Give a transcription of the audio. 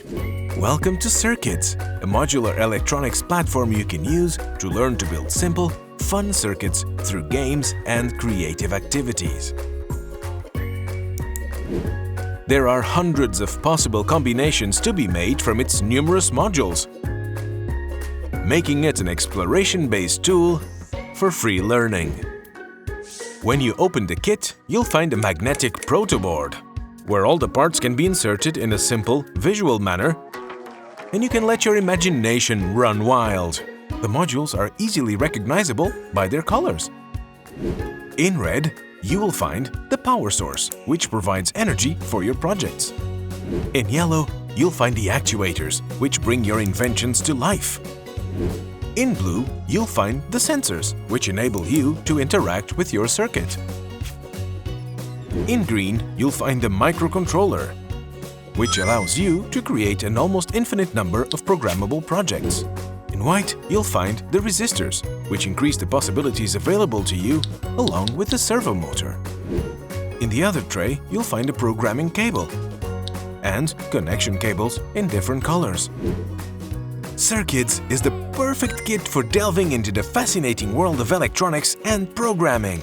Welcome to CirKids, a modular electronics platform you can use to learn to build simple, fun circuits through games and creative activities. There are hundreds of possible combinations to be made from its numerous modules, making it an exploration-based tool for free learning. When you open the kit, you'll find a magnetic protoboard, where all the parts can be inserted in a simple, visual manner, and you can let your imagination run wild. The modules are easily recognizable by their colors. In red, you will find the power source, which provides energy for your projects. In yellow, you'll find the actuators, which bring your inventions to life. In blue, you'll find the sensors, which enable you to interact with your circuit. In green, you'll find the microcontroller, which allows you to create an almost infinite number of programmable projects. In white, you'll find the resistors, which increase the possibilities available to you, along with the servo motor. In the other tray, you'll find a programming cable and connection cables in different colors. CirKids is the perfect kit for delving into the fascinating world of electronics and programming.